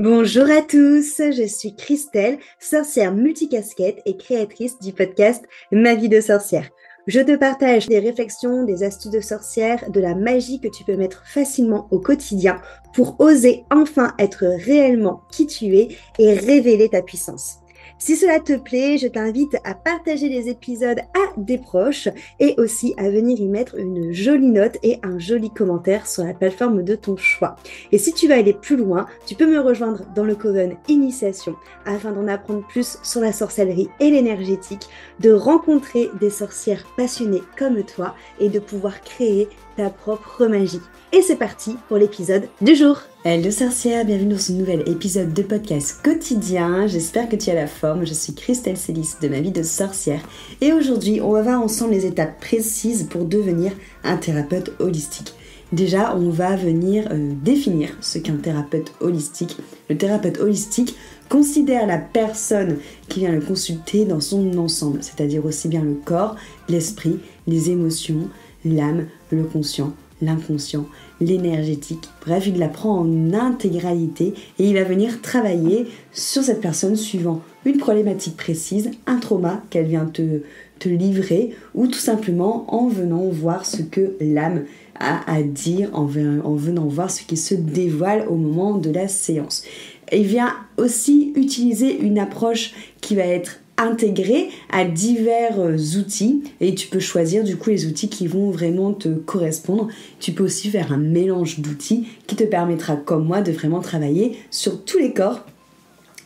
Bonjour à tous, je suis Christelle, sorcière multicasquette et créatrice du podcast Ma vie de sorcière. Je te partage des réflexions, des astuces de sorcière, de la magie que tu peux mettre facilement au quotidien pour oser enfin être réellement qui tu es et révéler ta puissance. Si cela te plaît, je t'invite à partager les épisodes à des proches et aussi à venir y mettre une jolie note et un joli commentaire sur la plateforme de ton choix. Et si tu veux aller plus loin, tu peux me rejoindre dans le Coven Initiation afin d'en apprendre plus sur la sorcellerie et l'énergétique, de rencontrer des sorcières passionnées comme toi et de pouvoir créer ta propre magie. Et c'est parti pour l'épisode du jour. Hello sorcière, bienvenue dans ce nouvel épisode de podcast quotidien. J'espère que tu as la forme. Je suis Christelle Célis de Ma vie de sorcière. Et aujourd'hui, on va voir ensemble les étapes précises pour devenir un thérapeute holistique. Déjà, on va venir définir ce qu'est un thérapeute holistique. Le thérapeute holistique considère la personne qui vient le consulter dans son ensemble, c'est-à-dire aussi bien le corps, l'esprit, les émotions, l'âme, le conscient, l'inconscient, l'énergétique. Bref, il la prend en intégralité et il va venir travailler sur cette personne suivant une problématique précise, un trauma qu'elle vient te livrer ou tout simplement en venant voir ce que l'âme a à dire, en venant voir ce qui se dévoile au moment de la séance. Il vient aussi utiliser une approche qui va être intégrée à divers outils et tu peux choisir du coup les outils qui vont vraiment te correspondre. Tu peux aussi faire un mélange d'outils qui te permettra, comme moi, de vraiment travailler sur tous les corps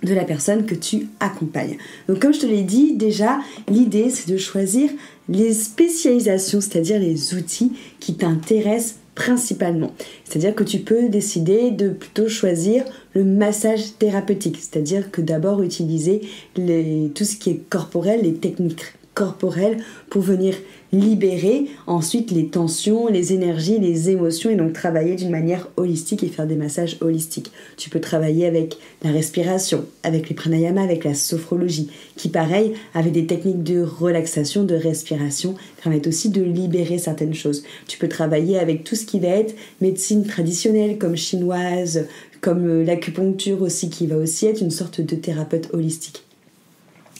de la personne que tu accompagnes. Donc comme je te l'ai dit, déjà, l'idée c'est de choisir les spécialisations, c'est-à-dire les outils qui t'intéressent principalement. C'est-à-dire que tu peux décider de plutôt choisir le massage thérapeutique, c'est-à-dire que d'abord utiliser tout ce qui est corporel, les techniques corporelles pour venir libérer ensuite les tensions, les énergies, les émotions et donc travailler d'une manière holistique et faire des massages holistiques. Tu peux travailler avec la respiration, avec les pranayamas, avec la sophrologie qui pareil, avec des techniques de relaxation, de respiration, permettent aussi de libérer certaines choses. Tu peux travailler avec tout ce qui va être médecine traditionnelle comme chinoise, comme l'acupuncture aussi qui va aussi être une sorte de thérapeute holistique.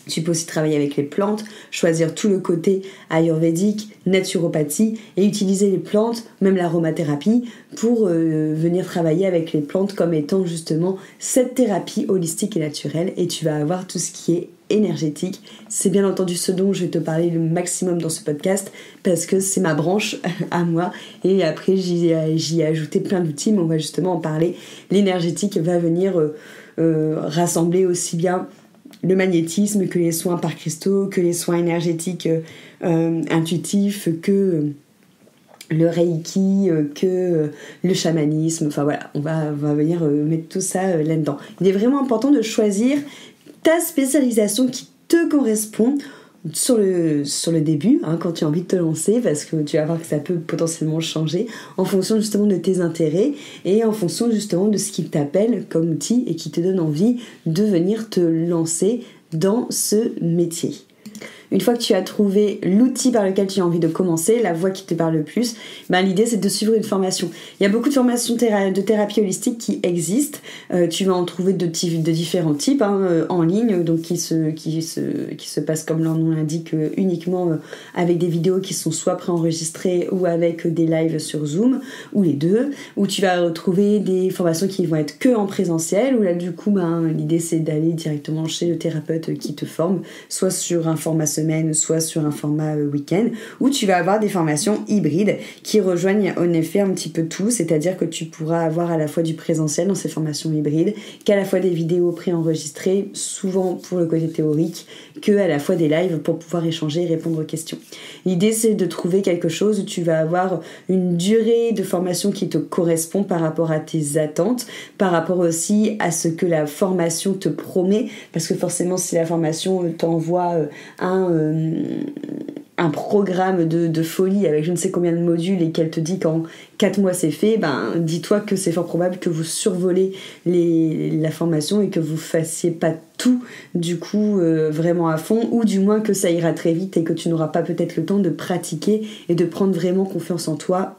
Tu peux aussi travailler avec les plantes, choisir tout le côté ayurvédique, naturopathie et utiliser les plantes, même l'aromathérapie, pour venir travailler avec les plantes comme étant justement cette thérapie holistique et naturelle. Et tu vas avoir tout ce qui est énergétique. C'est bien entendu ce dont je vais te parler le maximum dans ce podcast parce que c'est ma branche à moi. Et après, j'y ai ajouté plein d'outils, mais on va justement en parler. L'énergétique va venir rassembler aussi bien le magnétisme, que les soins par cristaux, que les soins énergétiques intuitifs, que le reiki, que le chamanisme. Enfin voilà, on va venir mettre tout ça là-dedans. Il est vraiment important de choisir ta spécialisation qui te correspond sur le début, quand tu as envie de te lancer, parce que tu vas voir que ça peut potentiellement changer en fonction justement de tes intérêts et en fonction justement de ce qui t'appelle comme outil et qui te donne envie de venir te lancer dans ce métier. Une fois que tu as trouvé l'outil par lequel tu as envie de commencer, la voie qui te parle le plus, l'idée c'est de suivre une formation. Il y a beaucoup de formations de thérapie holistique qui existent. Tu vas en trouver de différents types en ligne, donc qui se passent comme leur nom l'indique uniquement avec des vidéos qui sont soit préenregistrées ou avec des lives sur Zoom, ou les deux. Ou tu vas retrouver des formations qui vont être que en présentiel, où là du coup l'idée c'est d'aller directement chez le thérapeute qui te forme, soit sur un format semaine, soit sur un format week-end, où tu vas avoir des formations hybrides qui rejoignent en effet un petit peu tout, c'est-à-dire que tu pourras avoir à la fois du présentiel dans ces formations hybrides, qu'à la fois des vidéos préenregistrées, souvent pour le côté théorique, que à la fois des lives pour pouvoir échanger et répondre aux questions. L'idée c'est de trouver quelque chose où tu vas avoir une durée de formation qui te correspond par rapport à tes attentes, par rapport aussi à ce que la formation te promet, parce que forcément si la formation t'envoie un programme de folie avec je ne sais combien de modules et qu'elle te dit qu'en 4 mois c'est fait, dis-toi que c'est fort probable que vous survolez la formation et que vous fassiez pas tout du coup vraiment à fond, ou du moins que ça ira très vite et que tu n'auras pas peut-être le temps de pratiquer et de prendre vraiment confiance en toi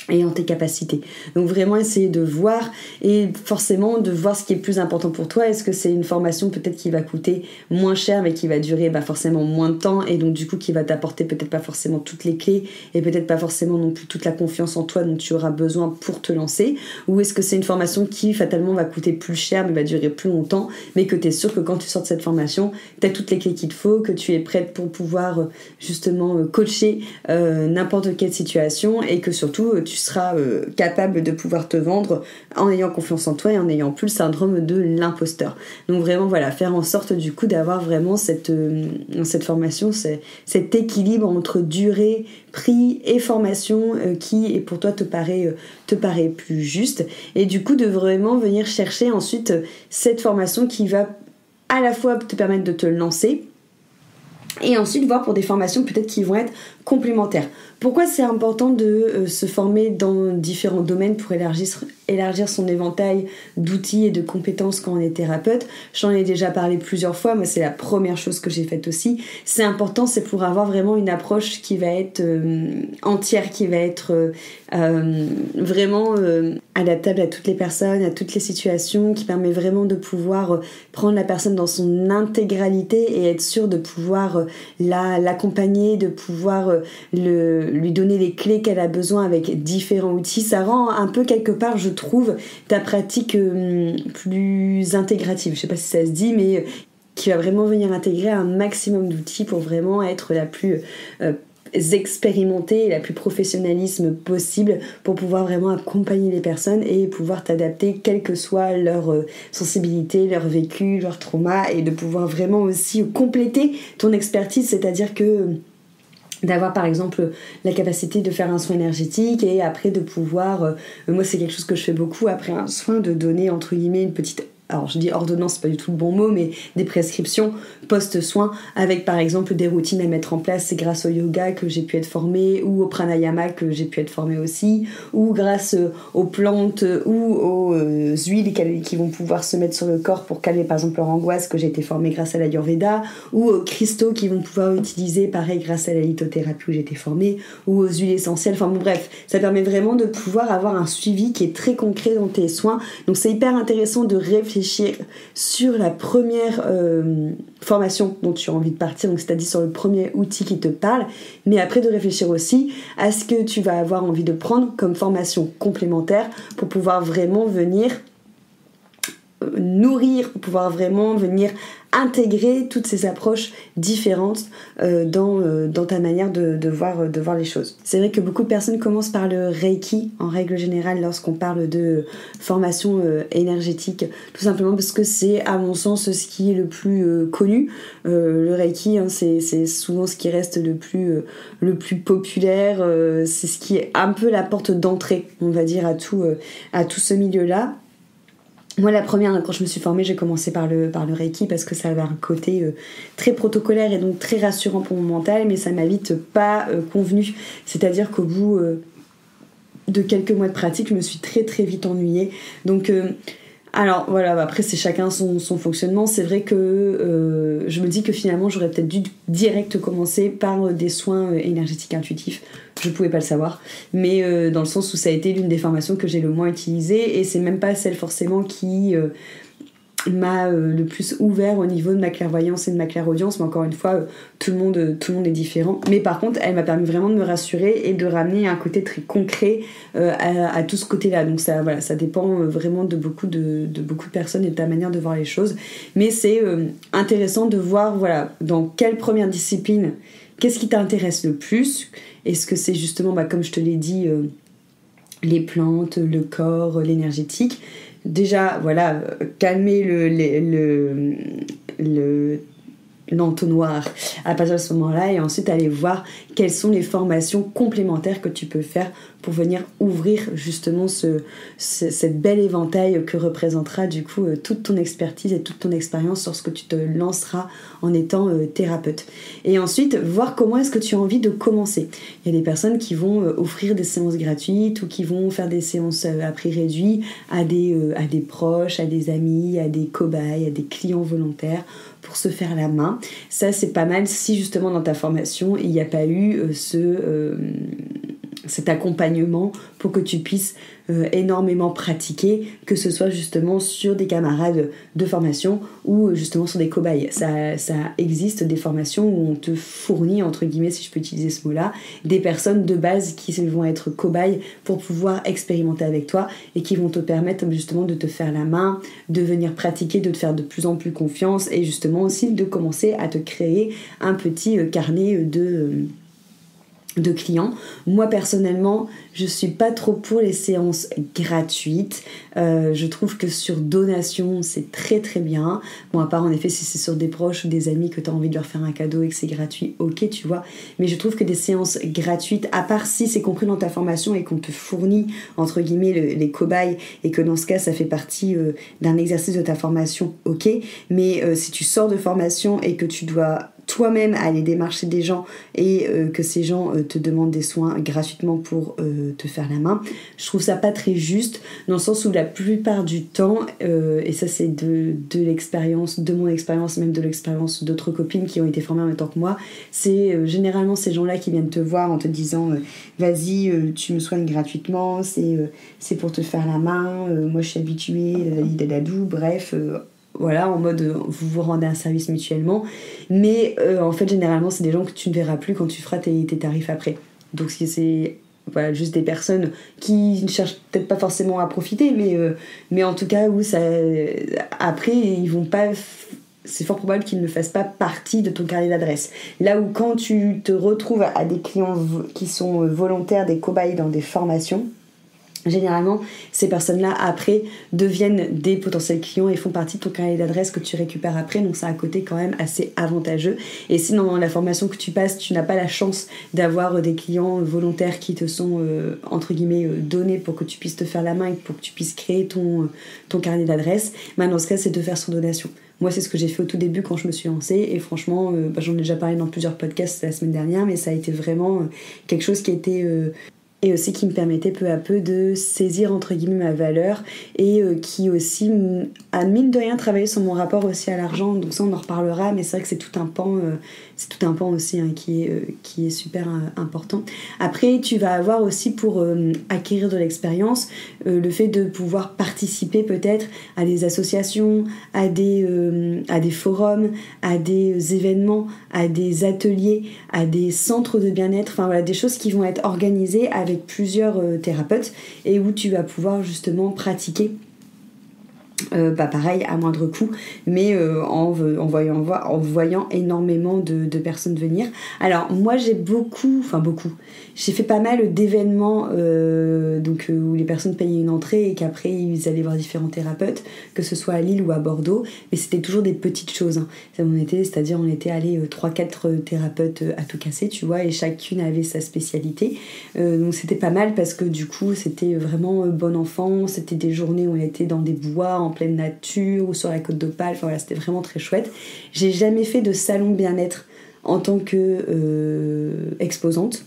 et en tes capacités. Donc vraiment essayer de voir et forcément de voir ce qui est plus important pour toi. Est-ce que c'est une formation peut-être qui va coûter moins cher mais qui va durer forcément moins de temps et donc du coup qui va t'apporter peut-être pas forcément toutes les clés et peut-être pas forcément non plus toute la confiance en toi dont tu auras besoin pour te lancer, ou est-ce que c'est une formation qui fatalement va coûter plus cher mais va durer plus longtemps, mais que tu es sûr que quand tu sors de cette formation tu as toutes les clés qu'il te faut, que tu es prête pour pouvoir justement coacher n'importe quelle situation et que surtout tu seras capable de pouvoir te vendre en ayant confiance en toi et en n'ayant plus le syndrome de l'imposteur. Donc vraiment voilà, faire en sorte du coup d'avoir vraiment cette formation, cet équilibre entre durée, prix et formation qui pour toi te paraît plus juste, et du coup de vraiment venir chercher ensuite cette formation qui va à la fois te permettre de te lancer et ensuite voir pour des formations peut-être qui vont être complémentaires. Pourquoi c'est important de se former dans différents domaines pour élargir son éventail d'outils et de compétences quand on est thérapeute? J'en ai déjà parlé plusieurs fois, moi c'est la première chose que j'ai faite aussi. C'est important, c'est pour avoir vraiment une approche qui va être entière, qui va être vraiment adaptable à toutes les personnes, à toutes les situations, qui permet vraiment de pouvoir prendre la personne dans son intégralité et être sûr de pouvoir l'accompagner, de pouvoir lui donner les clés qu'elle a besoin avec différents outils. Ça rend un peu quelque part, je trouve, ta pratique plus intégrative. Je sais pas si ça se dit, mais qui va vraiment venir intégrer un maximum d'outils pour vraiment être la plus expérimentée et la plus professionnalisme possible pour pouvoir vraiment accompagner les personnes et pouvoir t'adapter quelle que soit leur sensibilité, leur vécu, leur trauma, et de pouvoir vraiment aussi compléter ton expertise, c'est-à-dire que d'avoir par exemple la capacité de faire un soin énergétique et après de pouvoir, moi c'est quelque chose que je fais beaucoup après un soin, de donner entre guillemets une petite, alors je dis ordonnance, c'est pas du tout le bon mot, mais des prescriptions post-soin avec par exemple des routines à mettre en place. C'est grâce au yoga que j'ai pu être formée, ou au pranayama que j'ai pu être formée aussi, ou grâce aux plantes ou aux huiles qui vont pouvoir se mettre sur le corps pour calmer par exemple leur angoisse, que j'ai été formée grâce à l'Ayurveda, ou aux cristaux qui vont pouvoir utiliser pareil grâce à la lithothérapie où j'ai été formée, ou aux huiles essentielles. Enfin bon bref, ça permet vraiment de pouvoir avoir un suivi qui est très concret dans tes soins. Donc c'est hyper intéressant de réfléchir sur la première formation dont tu as envie de partir, donc c'est-à-dire sur le premier outil qui te parle, mais après de réfléchir aussi à ce que tu vas avoir envie de prendre comme formation complémentaire pour pouvoir vraiment venir nourrir, pour pouvoir vraiment venir intégrer toutes ces approches différentes dans ta manière de voir les choses. C'est vrai que beaucoup de personnes commencent par le Reiki en règle générale lorsqu'on parle de formation énergétique, tout simplement parce que c'est à mon sens ce qui est le plus connu. Le Reiki, c'est souvent ce qui reste le plus populaire, c'est ce qui est un peu la porte d'entrée, on va dire, à tout ce milieu-là. Moi, la première, quand je me suis formée, j'ai commencé par le Reiki parce que ça avait un côté très protocolaire et donc très rassurant pour mon mental, mais ça m'a vite pas convenu. C'est-à-dire qu'au bout de quelques mois de pratique, je me suis très très vite ennuyée. Donc, alors voilà, après c'est chacun son fonctionnement. C'est vrai que je me dis que finalement, j'aurais peut-être dû direct commencer par des soins énergétiques intuitifs. Je pouvais pas le savoir, mais dans le sens où ça a été l'une des formations que j'ai le moins utilisée, et c'est même pas celle forcément qui m'a le plus ouvert au niveau de ma clairvoyance et de ma clairaudience, mais encore une fois tout le monde est différent, mais par contre elle m'a permis vraiment de me rassurer et de ramener un côté très concret à tout ce côté là. Donc ça, voilà, ça dépend vraiment de beaucoup de personnes et de ta manière de voir les choses, mais c'est intéressant de voir voilà dans quelle première discipline qu'est-ce qui t'intéresse le plus. Est-ce que c'est justement comme je te l'ai dit, les plantes, le corps, l'énergétique? Déjà, voilà, calmer l'entonnoir à partir de ce moment-là, et ensuite aller voir quelles sont les formations complémentaires que tu peux faire pour venir ouvrir justement cette belle éventail que représentera du coup toute ton expertise et toute ton expérience lorsque tu te lanceras en étant thérapeute. Et ensuite, voir comment est-ce que tu as envie de commencer. Il y a des personnes qui vont offrir des séances gratuites ou qui vont faire des séances à prix réduit à des proches, à des amis, à des cobayes, à des clients volontaires pour se faire la main. Ça, c'est pas mal si justement dans ta formation, il n'y a pas eu cet accompagnement pour que tu puisses énormément pratiquer, que ce soit justement sur des camarades de formation ou justement sur des cobayes. Ça existe des formations où on te fournit, entre guillemets, si je peux utiliser ce mot-là, des personnes de base qui vont être cobayes pour pouvoir expérimenter avec toi et qui vont te permettre justement de te faire la main, de venir pratiquer, de te faire de plus en plus confiance et justement aussi de commencer à te créer un petit carnet de clients. Moi personnellement, je suis pas trop pour les séances gratuites. Je trouve que sur donation, c'est très très bien. Bon, à part en effet si c'est sur des proches ou des amis que tu as envie de leur faire un cadeau et que c'est gratuit, ok, tu vois. Mais je trouve que des séances gratuites, à part si c'est compris dans ta formation et qu'on te fournit entre guillemets les cobayes et que dans ce cas ça fait partie d'un exercice de ta formation, ok. Mais si tu sors de formation et que tu dois toi-même aller démarcher des gens et que ces gens te demandent des soins gratuitement pour te faire la main, je trouve ça pas très juste, dans le sens où la plupart du temps, et ça c'est de l'expérience, de mon expérience, même de l'expérience d'autres copines qui ont été formées en même temps que moi, c'est généralement ces gens-là qui viennent te voir en te disant vas-y, tu me soignes gratuitement, c'est pour te faire la main, moi je suis habituée, dadadou, bref... voilà, en mode vous vous rendez un service mutuellement, mais en fait généralement c'est des gens que tu ne verras plus quand tu feras tes tarifs après. Donc c'est voilà, juste des personnes qui ne cherchent peut-être pas forcément à profiter, mais en tout cas où ça, après ils vont pas, c'est fort probable qu'ils ne fassent pas partie de ton carnet d'adresse. Là où quand tu te retrouves à des clients qui sont volontaires, des cobayes dans des formations, généralement, ces personnes-là, après, deviennent des potentiels clients et font partie de ton carnet d'adresse que tu récupères après. Donc, c'est un côté quand même assez avantageux. Et si dans la formation que tu passes, tu n'as pas la chance d'avoir des clients volontaires qui te sont, entre guillemets, donnés pour que tu puisses te faire la main et pour que tu puisses créer ton carnet d'adresse, bah, dans ce cas, c'est de faire sur donation. Moi, c'est ce que j'ai fait au tout début quand je me suis lancée. Et franchement, j'en ai déjà parlé dans plusieurs podcasts la semaine dernière, mais ça a été vraiment quelque chose qui était... et aussi qui me permettait peu à peu de saisir entre guillemets ma valeur et qui aussi a mine de rien travaillé sur mon rapport aussi à l'argent. Donc ça on en reparlera, mais c'est vrai que c'est tout un pan aussi hein, qui est super important. Après tu vas avoir aussi pour acquérir de l'expérience le fait de pouvoir participer peut-être à des associations, à des forums, à des événements, à des ateliers, à des centres de bien-être, enfin voilà, des choses qui vont être organisées avec plusieurs thérapeutes et où tu vas pouvoir justement pratiquer pareil à moindre coût, mais en voyant énormément de personnes venir. Alors moi j'ai j'ai fait pas mal d'événements où les personnes payaient une entrée et qu'après ils allaient voir différents thérapeutes, que ce soit à Lille ou à Bordeaux, mais c'était toujours des petites choses hein. On était allé 3-4 thérapeutes à tout casser, tu vois, et chacune avait sa spécialité, donc c'était pas mal parce que du coup c'était vraiment bon enfant, c'était des journées où on était dans des bois en pleine nature ou sur la côte d'Opale, enfin voilà, c'était vraiment très chouette. J'ai jamais fait de salon bien-être en tant que exposante.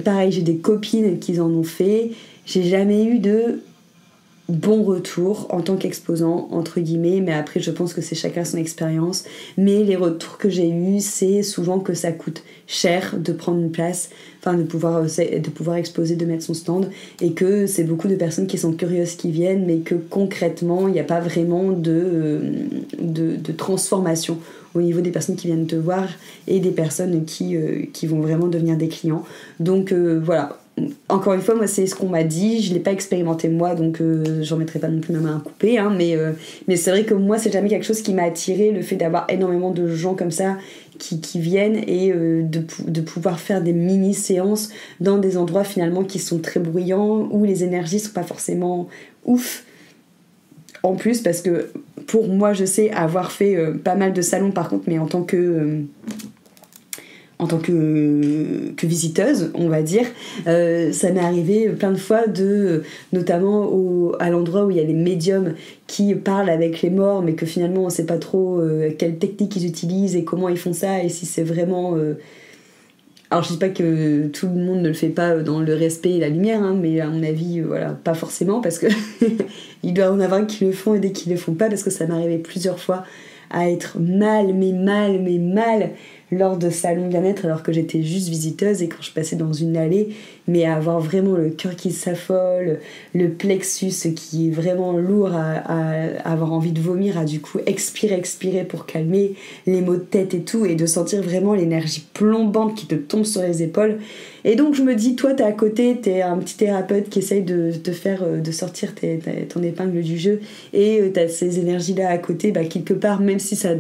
Pareil, j'ai des copines qui en ont fait, j'ai jamais eu de bon retour en tant qu'exposant entre guillemets, mais après je pense que c'est chacun son expérience, mais les retours que j'ai eus c'est souvent que ça coûte cher de prendre une place, enfin de pouvoir exposer, de mettre son stand, et que c'est beaucoup de personnes qui sont curieuses qui viennent, mais que concrètement il n'y a pas vraiment de transformation au niveau des personnes qui viennent te voir et des personnes qui vont vraiment devenir des clients. Donc voilà, encore une fois, moi c'est ce qu'on m'a dit, je l'ai pas expérimenté moi, donc j'en mettrai pas non plus ma main à couper, hein, mais c'est vrai que moi c'est jamais quelque chose qui m'a attiré, le fait d'avoir énormément de gens comme ça qui viennent et de pouvoir faire des mini séances dans des endroits finalement qui sont très bruyants, où les énergies sont pas forcément ouf. En plus, parce que pour moi je sais avoir fait pas mal de salons par contre, mais en tant que visiteuse, on va dire, ça m'est arrivé plein de fois notamment à l'endroit où il y a les médiums qui parlent avec les morts, mais que finalement on sait pas trop quelle technique ils utilisent et comment ils font ça, et si c'est vraiment... Alors je dis pas que tout le monde ne le fait pas dans le respect et la lumière, hein, mais à mon avis, voilà, pas forcément, parce que il doit en avoir qui le font et des qui le font pas, parce que ça m'est arrivé plusieurs fois à être mal lors de salons bien-être alors que j'étais juste visiteuse, et quand je passais dans une allée, mais à avoir vraiment le cœur qui s'affole, le plexus qui est vraiment lourd, à avoir envie de vomir, à du coup expirer pour calmer les maux de tête et tout, et de sentir vraiment l'énergie plombante qui te tombe sur les épaules. Et donc je me dis, toi t'es à côté, t'es un petit thérapeute qui essaye de te faire, de sortir ton épingle du jeu, et t'as ces énergies là à côté, quelque part, même si ça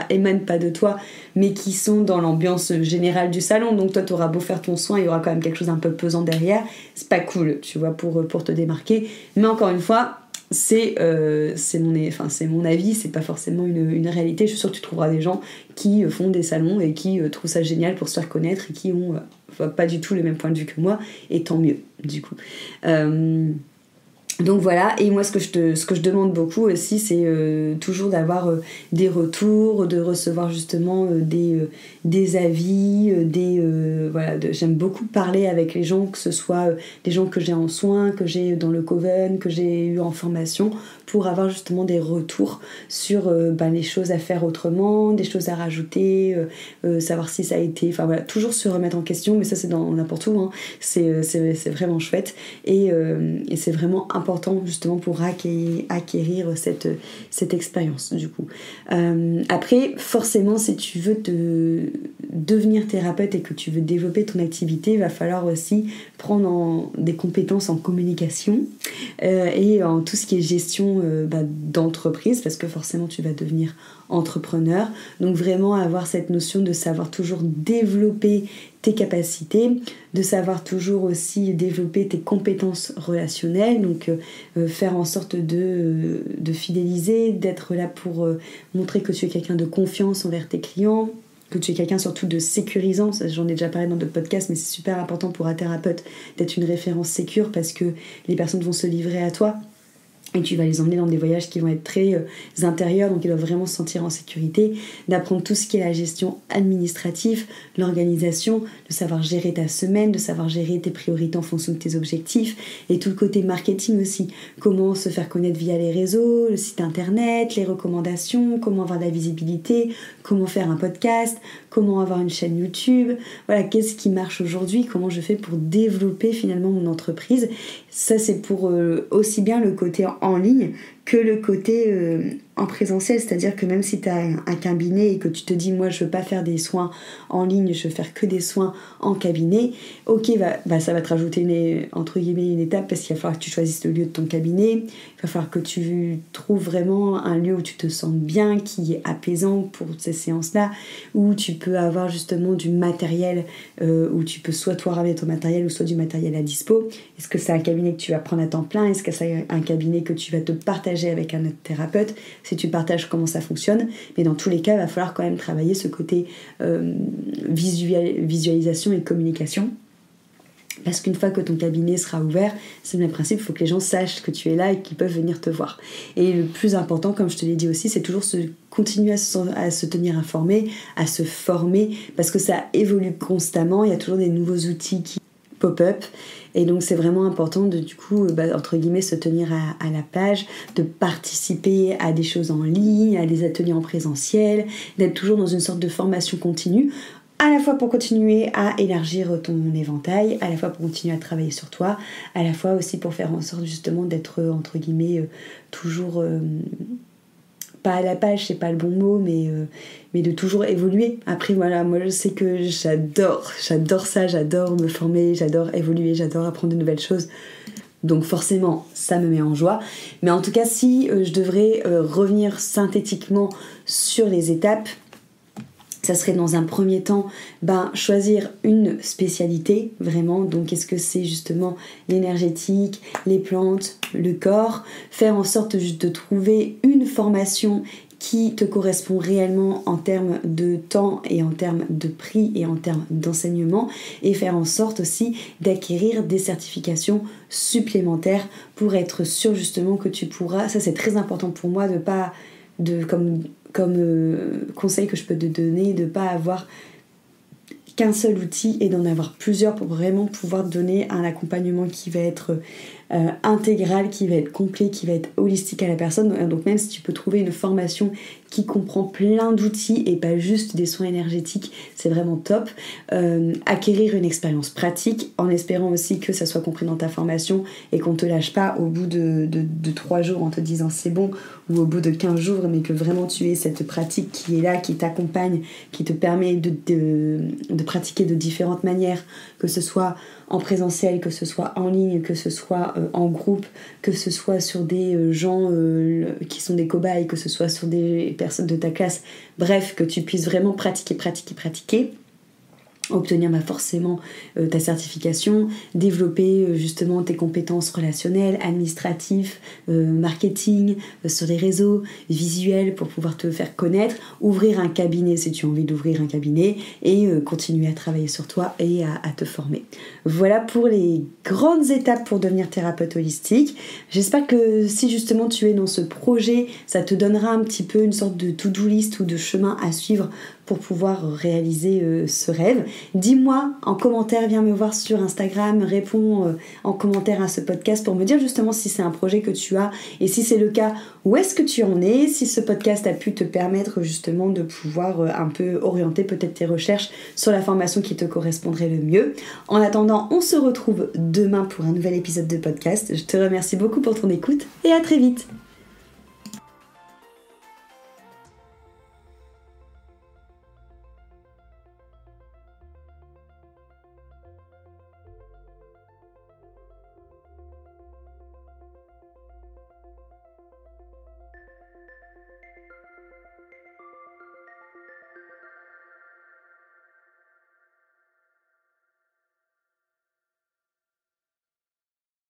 émane pas de toi, mais qui sont dans l'ambiance générale du salon. Donc toi t'auras beau faire ton soin, il y aura quand même quelque chose un peu pesant derrière, c'est pas cool, tu vois, pour te démarquer. Mais encore une fois, c'est mon avis, c'est pas forcément une réalité. Je suis sûre que tu trouveras des gens qui font des salons et qui trouvent ça génial pour se faire connaître, et qui ont pas du tout le même point de vue que moi, et tant mieux du coup. Donc voilà, et moi ce que je demande beaucoup aussi, c'est toujours d'avoir des retours, de recevoir justement des avis, j'aime beaucoup parler avec les gens, que ce soit des gens que j'ai en soins, que j'ai dans le Coven, que j'ai eu en formation, pour avoir justement des retours sur les choses à faire autrement, des choses à rajouter, savoir si ça a été, toujours se remettre en question, mais ça c'est dans n'importe où, hein. C'est vraiment chouette, et c'est vraiment important justement pour acquérir cette expérience du coup. Après, forcément, si tu veux devenir thérapeute et que tu veux développer ton activité, il va falloir aussi prendre des compétences en communication et en tout ce qui est gestion d'entreprise, parce que forcément tu vas devenir entrepreneur. Donc vraiment avoir cette notion de savoir toujours développer tes capacités, de savoir toujours aussi développer tes compétences relationnelles, donc faire en sorte de fidéliser, d'être là pour montrer que tu es quelqu'un de confiance envers tes clients, que tu es quelqu'un surtout de sécurisant. J'en ai déjà parlé dans d'autres podcasts, mais c'est super important pour un thérapeute d'être une référence sécure, parce que les personnes vont se livrer à toi et tu vas les emmener dans des voyages qui vont être très intérieurs, donc ils doivent vraiment se sentir en sécurité, d'apprendre tout ce qui est la gestion administrative, l'organisation, de savoir gérer ta semaine, de savoir gérer tes priorités en fonction de tes objectifs, et tout le côté marketing aussi, comment se faire connaître via les réseaux, le site internet, les recommandations, comment avoir de la visibilité, comment faire un podcast, comment avoir une chaîne YouTube, voilà, qu'est-ce qui marche aujourd'hui, comment je fais pour développer finalement mon entreprise. Ça c'est pour aussi bien le côté en ligne que le côté en présentiel, c'est-à-dire que même si tu as un cabinet et que tu te dis moi je veux pas faire des soins en ligne, je veux faire que des soins en cabinet, ok, ça va te rajouter une étape, parce qu'il va falloir que tu choisisses le lieu de ton cabinet, il va falloir que tu trouves vraiment un lieu où tu te sens bien, qui est apaisant pour ces séances-là, où tu peux avoir justement du matériel, où tu peux soit toi ramener ton matériel ou soit du matériel à dispo. Est-ce que c'est un cabinet que tu vas prendre à temps plein? Est-ce que c'est un cabinet que tu vas te partager avec un autre thérapeute? Si tu partages comment ça fonctionne, mais dans tous les cas il va falloir quand même travailler ce côté visualisation et communication, parce qu'une fois que ton cabinet sera ouvert, c'est le même principe, il faut que les gens sachent que tu es là et qu'ils peuvent venir te voir. Et le plus important, comme je te l'ai dit aussi, c'est toujours continuer à se tenir informé, à se former, parce que ça évolue constamment, il y a toujours des nouveaux outils qui pop-up, et donc c'est vraiment important de du coup entre guillemets se tenir à la page, de participer à des choses en ligne, à des ateliers en présentiel, d'être toujours dans une sorte de formation continue, à la fois pour continuer à élargir ton éventail, à la fois pour continuer à travailler sur toi, à la fois aussi pour faire en sorte justement d'être entre guillemets toujours pas à la page, c'est pas le bon mot, mais de toujours évoluer. Après voilà, moi je sais que j'adore ça, j'adore me former, j'adore évoluer, j'adore apprendre de nouvelles choses, donc forcément ça me met en joie. Mais en tout cas, si je devrais revenir synthétiquement sur les étapes, ça serait dans un premier temps choisir une spécialité vraiment. Donc est-ce que c'est justement l'énergétique, les plantes, le corps, faire en sorte juste de trouver une formation qui te correspond réellement en termes de temps et en termes de prix et en termes d'enseignement, et faire en sorte aussi d'acquérir des certifications supplémentaires pour être sûr justement que tu pourras, ça c'est très important pour moi, comme conseil que je peux te donner, de ne pas avoir qu'un seul outil et d'en avoir plusieurs pour vraiment pouvoir te donner un accompagnement qui va être intégral, qui va être complet, qui va être holistique à la personne. Donc même si tu peux trouver une formation qui comprend plein d'outils et pas juste des soins énergétiques, c'est vraiment top. Acquérir une expérience pratique en espérant aussi que ça soit compris dans ta formation et qu'on ne te lâche pas au bout de 3 jours en te disant c'est bon, ou au bout de 15 jours, mais que vraiment tu aies cette pratique qui est là, qui t'accompagne, qui te permet de pratiquer de différentes manières, que ce soit en présentiel, que ce soit en ligne, que ce soit en groupe, que ce soit sur des gens qui sont des cobayes, que ce soit sur des personnes de ta classe, bref, que tu puisses vraiment pratiquer, obtenir forcément ta certification, développer justement tes compétences relationnelles, administratives, marketing, sur les réseaux, visuels pour pouvoir te faire connaître, ouvrir un cabinet si tu as envie d'ouvrir un cabinet et continuer à travailler sur toi et à te former. Voilà pour les grandes étapes pour devenir thérapeute holistique. J'espère que si justement tu es dans ce projet, ça te donnera un petit peu une sorte de to-do list ou de chemin à suivre pour pouvoir réaliser ce rêve. Dis-moi en commentaire, viens me voir sur Instagram, réponds en commentaire à ce podcast pour me dire justement si c'est un projet que tu as et si c'est le cas, où est-ce que tu en es, si ce podcast a pu te permettre justement de pouvoir un peu orienter peut-être tes recherches sur la formation qui te correspondrait le mieux. En attendant, on se retrouve demain pour un nouvel épisode de podcast. Je te remercie beaucoup pour ton écoute et à très vite.